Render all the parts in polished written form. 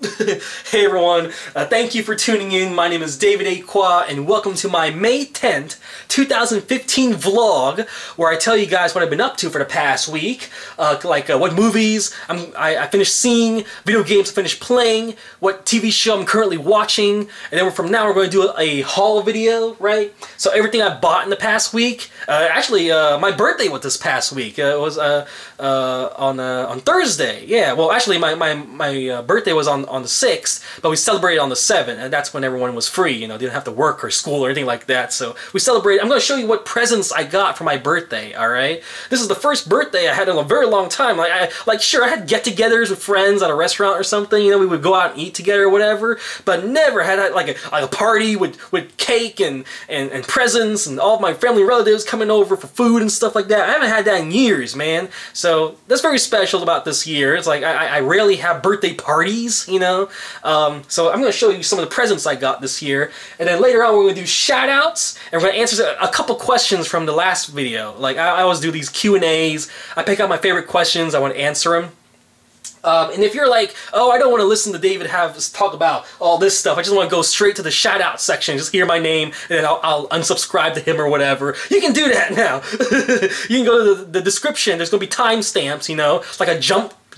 Hey everyone, thank you for tuning in. My name is David A. Qua, and welcome to my May 10th, 2015 vlog, where I tell you guys what I've been up to for the past week, what movies I finished seeing, video games I finished playing, what TV show I'm currently watching, and then from now we're going to do a haul video, right? So everything I bought in the past week. My birthday was this past week. It was on Thursday. Yeah, well actually my birthday was on the 6th, but we celebrated on the 7th, and that's when everyone was free, you know, didn't have to work or school or anything like that, so we celebrated. I'm going to show you what presents I got for my birthday, alright? This is the first birthday I had in a very long time. Sure, I had get-togethers with friends at a restaurant or something, you know, we would go out and eat together or whatever, but never had a party with cake and presents and all of my family relatives coming over for food and stuff like that. I haven't had that in years, man, so that's very special about this year. It's like I rarely have birthday parties, you know. So I'm going to show you some of the presents I got this year, and then later on we're going to do shout-outs, and we're going to answer a couple questions from the last video. Like, I always do these Q&As. I pick out my favorite questions, I want to answer them. And if you're like, oh, I don't want to listen to David talk about all this stuff, I just want to go straight to the shout-out section, just hear my name, and then I'll unsubscribe to him or whatever, you can do that now. You can go to the description, there's going to be timestamps, you know, like a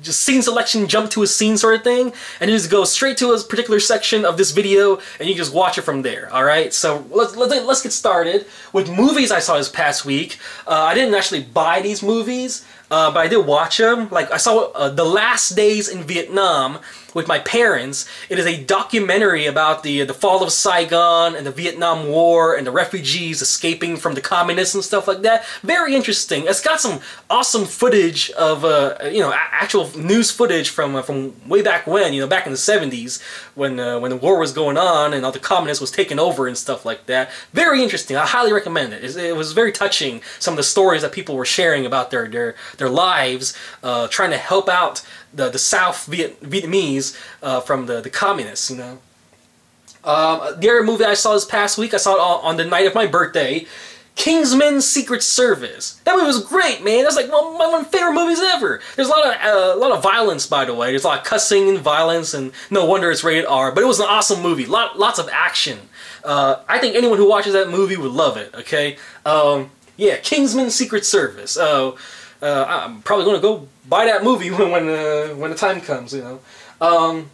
just scene selection, jump to a scene sort of thing, and you just go straight to a particular section of this video, and you just watch it from there, alright? So let's get started with movies I saw this past week. I didn't actually buy these movies, but I did watch them. Like, I saw The Last Days in Vietnam with my parents. It is a documentary about the fall of Saigon and the Vietnam War and the refugees escaping from the communists and stuff like that. Very interesting. It's got some awesome footage of you know, actual news footage from way back when, you know, back in the 70s when the war was going on and all the communists was taking over and stuff like that. Very interesting. I highly recommend it. It was very touching. Some of the stories that people were sharing about their lives, trying to help out the South Vietnamese from the communists, you know. The other movie I saw this past week, I saw it on the night of my birthday, Kingsman: Secret Service. That movie was great, man. That's like one of my favorite movies ever. There's a lot of violence, by the way. There's a lot of cussing and violence, and no wonder it's rated R. But it was an awesome movie. Lots of action. I think anyone who watches that movie would love it. Okay. Yeah, Kingsman: Secret Service. I'm probably gonna go buy that movie when the time comes, you know.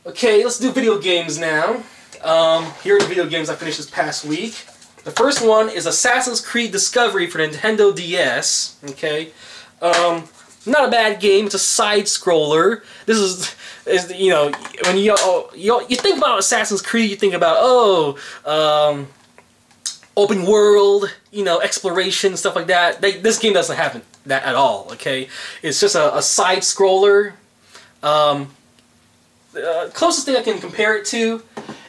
Okay, let's do video games now. Here are the video games I finished this past week. The first one is Assassin's Creed Discovery for Nintendo DS. Okay, not a bad game. It's a side scroller. This is you know, when you think about Assassin's Creed, you think about open world, you know, exploration, stuff like that. This game doesn't have that at all, okay? It's just a side scroller. The closest thing I can compare it to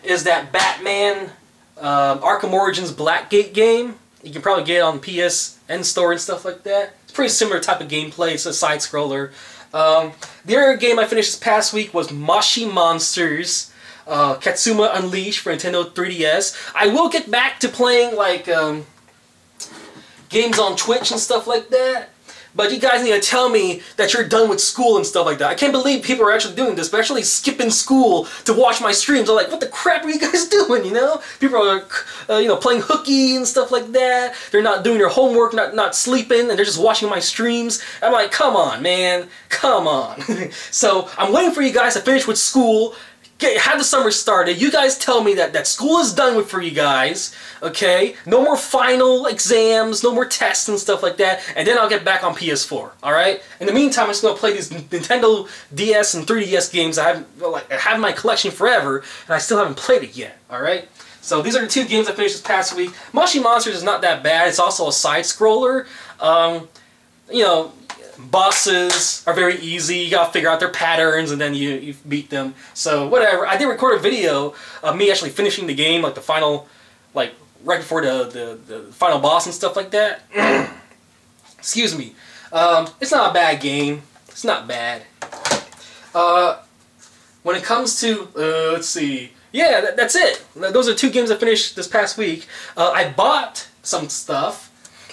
is that Batman Arkham Origins Blackgate game. You can probably get it on PSN store and stuff like that. It's a pretty similar type of gameplay. It's a side scroller. The other game I finished this past week was Moshi Monsters. Katsuma Unleashed for Nintendo 3DS. I will get back to playing like games on Twitch and stuff like that, but you guys need to tell me that you're done with school and stuff like that. I can't believe people are actually doing this, especially skipping school to watch my streams. I'm like, what the crap are you guys doing, you know? People are you know, playing hooky and stuff like that. They're not doing their homework, not sleeping, and they're just watching my streams. I'm like, come on, man, come on. So I'm waiting for you guys to finish with school, have the summer started. You guys tell me that school is done with for you guys, okay? No more final exams, no more tests and stuff like that, and then I'll get back on PS4, alright? In the meantime, I'm just going to play these Nintendo DS and 3DS games I have in my collection forever, and I still haven't played it yet, alright? So these are the two games I finished this past week. Moshi Monsters is not that bad. It's also a side-scroller. You know, bosses are very easy. You gotta figure out their patterns and then you beat them. So whatever. I did record a video of me actually finishing the game, like the final, like right before the final boss and stuff like that. Excuse me. It's not a bad game. It's not bad. When it comes to let's see. Yeah, that's it. Those are two games I finished this past week. I bought some stuff.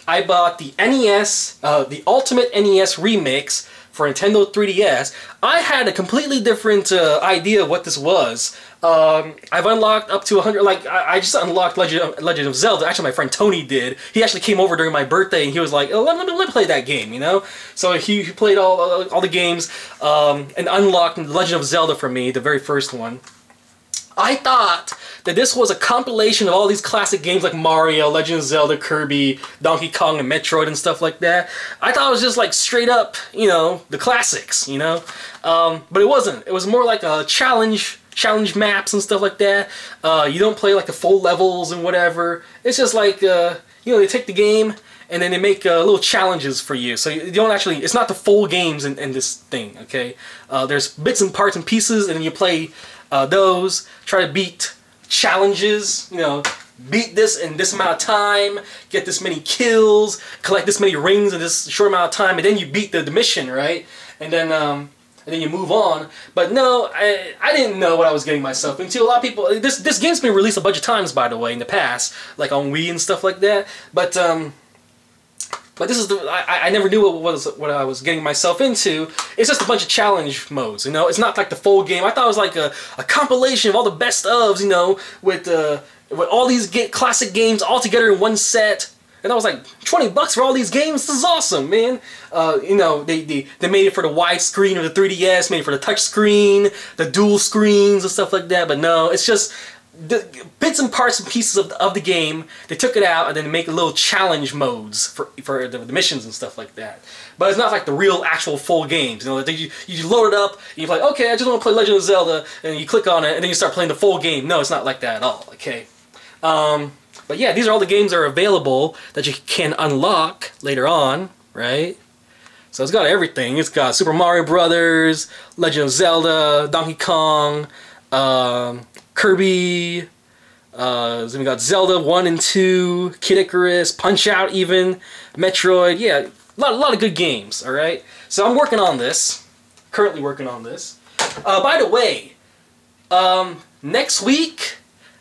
I bought the NES, the Ultimate NES Remix for Nintendo 3DS. I had a completely different idea of what this was. I've unlocked up to 100, like, I just unlocked Legend of Zelda. Actually, my friend Tony did. He actually came over during my birthday, and he was like, oh, let me play that game, you know? So he played all the games, and unlocked Legend of Zelda for me, the very first one. I thought that this was a compilation of all these classic games like Mario, Legend of Zelda, Kirby, Donkey Kong, and Metroid and stuff like that. I thought it was just like straight up, you know, the classics, you know? But it wasn't. It was more like a challenge maps and stuff like that. You don't play like the full levels and whatever. It's just like, you know, they take the game and then they make little challenges for you. So you don't actually, it's not the full games in this thing, okay? There's bits and parts and pieces, and then you play those, try to beat challenges, you know, beat this in this amount of time, get this many kills, collect this many rings in this short amount of time, and then you beat the mission, right? And then you move on. But no, I didn't know what I was getting myself into. A lot of people, this game's been released a bunch of times, by the way, in the past, like on Wii and stuff like that. But this is I never knew what I was getting myself into. It's just a bunch of challenge modes, you know. It's not like the full game. I thought it was like a compilation of all the best ofs, you know, with all these classic games all together in one set. And I was like, $20 for all these games? This is awesome, man. You know, they made it for the widescreen of the 3DS, made it for the touch screen, the dual screens and stuff like that. But no, it's just the bits and parts and pieces of the game. They took it out and then make little challenge modes for the missions and stuff like that. But it's not like the real actual full games. You know, you load it up and you're like, okay, I just want to play Legend of Zelda, and you click on it and then you start playing the full game. No, it's not like that at all. Okay. But yeah, these are all the games that are available that you can unlock later on, right? So it's got everything. It's got Super Mario Brothers, Legend of Zelda, Donkey Kong, Kirby, then we got Zelda 1 and 2, Kid Icarus, Punch-Out even, Metroid. Yeah, a lot of good games, alright? So I'm working on this. Currently working on this. By the way, next week,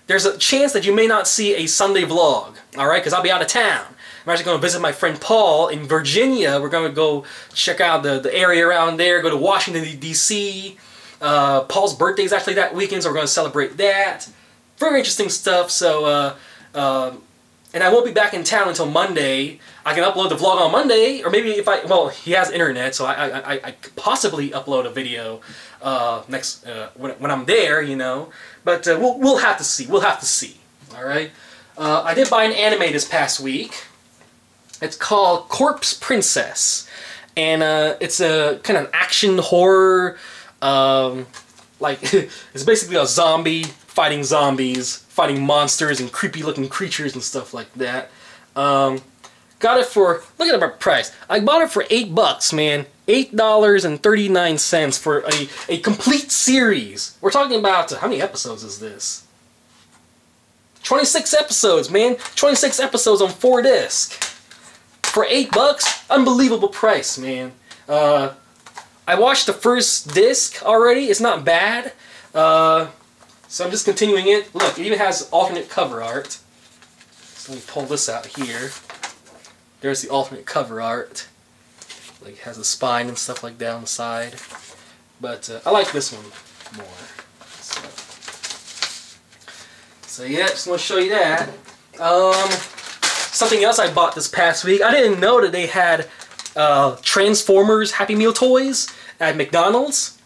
there's a chance that you may not see a Sunday vlog, alright? Because I'll be out of town. I'm actually going to visit my friend Paul in Virginia. We're going to go check out the area around there, go to Washington, D.C. Paul's birthday is actually that weekend, so we're going to celebrate that. Very interesting stuff. So, and I won't be back in town until Monday. I can upload the vlog on Monday, or maybe well, he has internet, so I could possibly upload a video next when I'm there, you know. But we'll have to see. We'll have to see. All right. I did buy an anime this past week. It's called Corpse Princess, and it's a kind of action horror. Like it's basically a zombie fighting zombies, fighting monsters and creepy looking creatures and stuff like that. Got it for, look at the price. I bought it for $8, man. $8.39 for a complete series. We're talking about, how many episodes is this? 26 episodes, man. 26 episodes on 4 discs. For $8, unbelievable price, man. I watched the first disc already. It's not bad. So I'm just continuing it. Look, it even has alternate cover art. So let me pull this out here. There's the alternate cover art. Like, it has a spine and stuff like that on the side. But I like this one more. So yeah, just want to show you that. Something else I bought this past week. I didn't know that they had Transformers Happy Meal toys at McDonald's.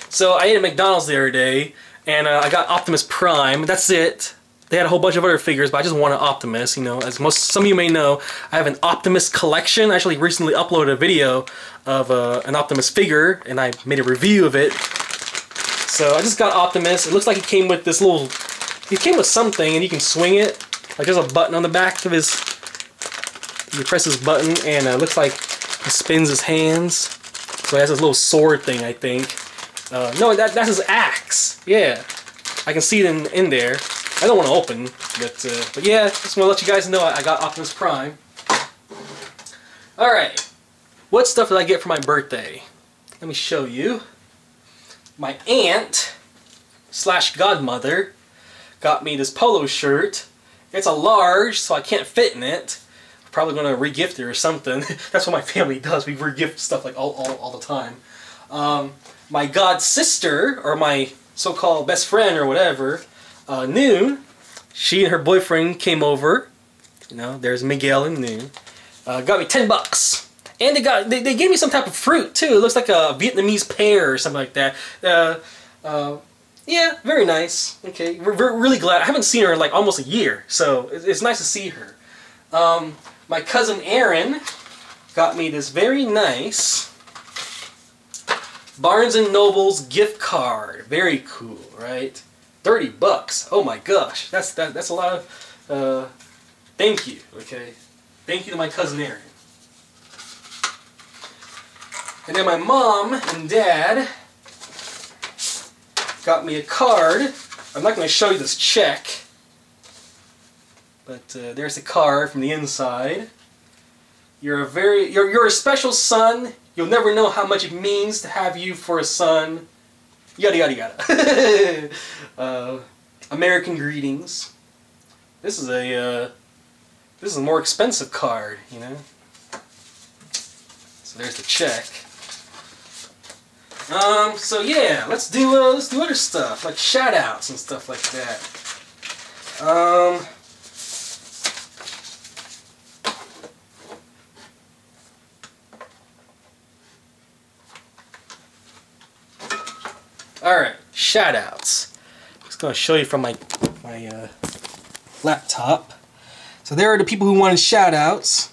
So I ate at McDonald's the other day, and I got Optimus Prime. That's it. They had a whole bunch of other figures, but I just wanted Optimus. You know, as some of you may know, I have an Optimus collection. I actually recently uploaded a video of an Optimus figure, and I made a review of it. So I just got Optimus. It looks like he came with this little. He came with something, and you can swing it. Like there's a button on the back of his. You press this button, and it looks like he spins his hands. So he has this little sword thing, I think. No, that's his axe. Yeah, I can see it in there. I don't want to open, but yeah, just want to let you guys know I got Optimus Prime. Alright, what stuff did I get for my birthday? Let me show you. My aunt / godmother got me this polo shirt. It's a large, so I can't fit in it. I'm probably going to re-gift it or something. That's what my family does. We re-gift stuff like all the time. My god sister, or my so-called best friend or whatever, Noon, she and her boyfriend came over. You know, there's Miguel and Noon. Got me $10. And they gave me some type of fruit too. It looks like a Vietnamese pear or something like that. Yeah, very nice. Okay, we're really glad. I haven't seen her in like almost a year, so it's nice to see her. My cousin Aaron got me this very nice Barnes & Noble's gift card. Very cool, right? $30. Oh my gosh, that's a lot of. Thank you. Okay, thank you to my cousin Aaron. And then my mom and dad got me a card. I'm not going to show you this check, but there's the card from the inside. You're a special son. You'll never know how much it means to have you for a son. Yada yada yada. American greetings. This is a more expensive card, you know. So there's the check. So yeah, let's do other stuff like shoutouts and stuff like that. All right, shoutouts. I'm just gonna show you from my laptop. So there are the people who wanted shoutouts: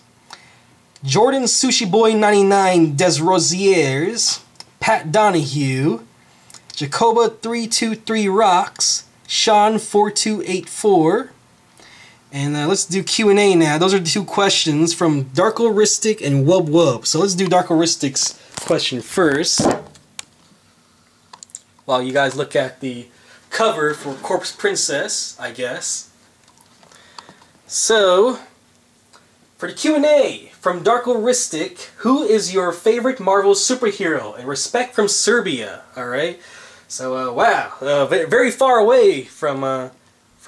Jordan Sushi Boy 99 Desrosiers, Pat Donahue, Jacoba 323 Rocks, Sean 4284, and let's do Q&A now. Those are the two questions from Darkoristic and Wub Wub. So let's do Darkoristic's question first, while you guys look at the cover for Corpse Princess, I guess. So for the Q&A from Darkoristic, who is your favorite Marvel superhero? And respect from Serbia. All right. So wow, very far away from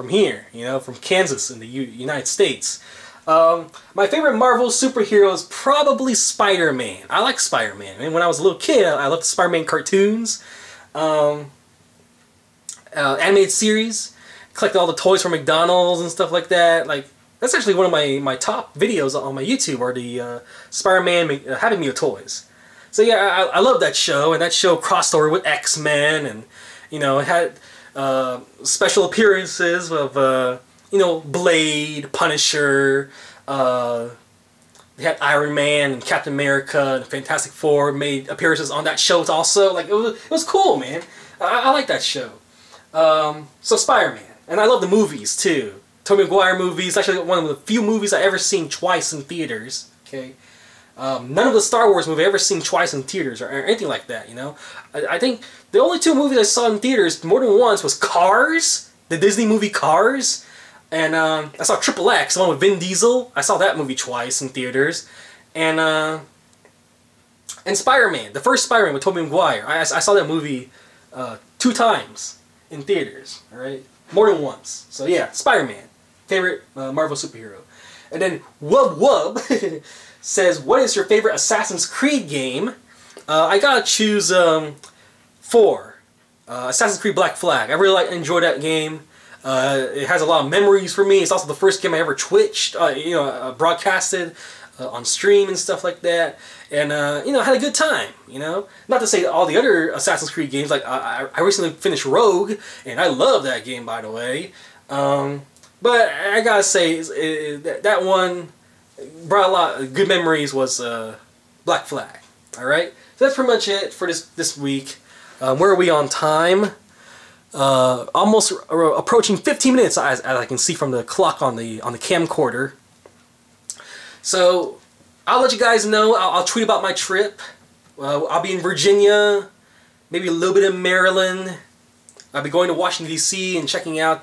here. You know, from Kansas in the United States. My favorite Marvel superhero is probably Spider-Man. I like Spider-Man. I mean, when I was a little kid, I loved the Spider-Man cartoons, animated series. Collect all the toys from McDonald's and stuff like that. Like, that's actually one of my top videos on my YouTube, are the Spider-Man Happy Meal toys. So yeah, I love that show, and that show crossed over with X-Men, and you know, it had special appearances of you know, Blade, Punisher. They had Iron Man and Captain America and Fantastic Four made appearances on that show also. Like, it was cool, man. I like that show. So Spider-Man, and I love the movies too. Tobey Maguire movies, actually one of the few movies I ever seen twice in theaters. Okay, none of the Star Wars movies I ever seen twice in theaters or anything like that. You know, I think the only two movies I saw in theaters more than once was Cars, the Disney movie Cars, and I saw Triple X, the one with Vin Diesel. I saw that movie twice in theaters, and Spider-Man, the first Spider-Man with Tobey Maguire. I saw that movie 2 times in theaters. All right, more than once. So yeah, Spider-Man. Favorite Marvel superhero. And then Wub Wub says, what is your favorite Assassin's Creed game? I gotta choose 4. Assassin's Creed Black Flag. I really enjoyed that game. It has a lot of memories for me. It's also the first game I ever twitched, you know, broadcasted on stream and stuff like that. And, you know, I had a good time, you know. Not to say all the other Assassin's Creed games, like I recently finished Rogue, and I love that game, by the way. But I gotta say, that one brought a lot of good memories, was Black Flag. Alright? So that's pretty much it for this week. Where are we on time? Almost approaching 15 minutes, as I can see from the clock on the camcorder. So I'll let you guys know. I'll tweet about my trip. I'll be in Virginia, maybe a little bit in Maryland. I'll be going to Washington, D.C. and checking out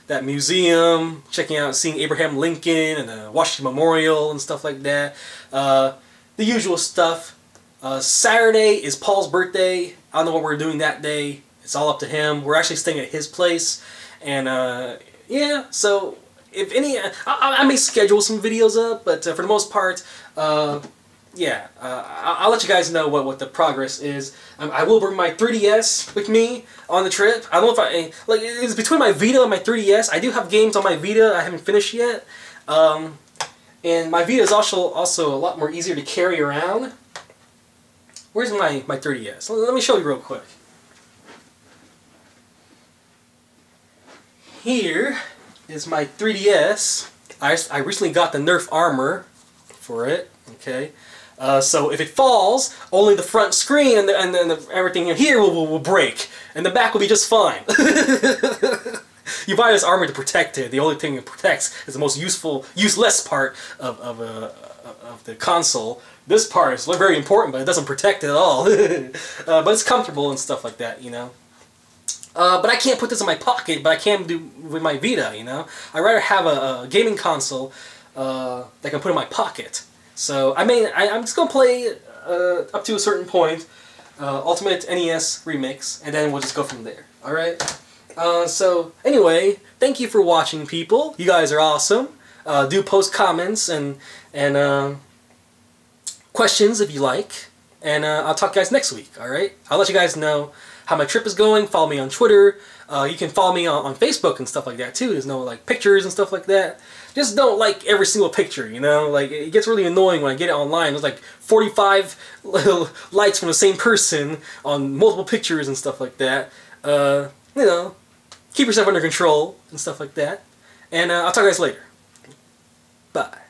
that museum, seeing Abraham Lincoln and the Washington Memorial and stuff like that. The usual stuff. Saturday is Paul's birthday. I don't know what we're doing that day. It's all up to him. We're actually staying at his place. And yeah, so if any, I may schedule some videos up, but for the most part, yeah, I'll let you guys know what the progress is. I will bring my 3DS with me on the trip. I don't know if like, it's between my Vita and my 3DS. I do have games on my Vita I haven't finished yet. And my Vita is also a lot more easier to carry around. Where's my 3DS? Let me show you real quick. Here is my 3DS. I recently got the Nerf armor for it. Okay, so if it falls, only the front screen and everything in here will break, and the back will be just fine. You buy this armor to protect it. The only thing it protects is the most useless part of the console. This part is very important, but it doesn't protect it at all. But it's comfortable and stuff like that, you know. But I can't put this in my pocket, but I can do with my Vita, you know. I'd rather have a gaming console that I can put in my pocket. So I'm just gonna play up to a certain point, Ultimate NES Remix, and then we'll just go from there. All right. So anyway, thank you for watching, people. You guys are awesome. Do post comments and questions if you like, and I'll talk to you guys next week. All right. I'll let you guys know how my trip is going. Follow me on Twitter. You can follow me on Facebook and stuff like that too. There's no like pictures and stuff like that. Just don't like every single picture, you know? Like, it gets really annoying when I get it online. There's like 45 likes from the same person on multiple pictures and stuff like that. You know, keep yourself under control and stuff like that. And I'll talk to you guys later. Bye.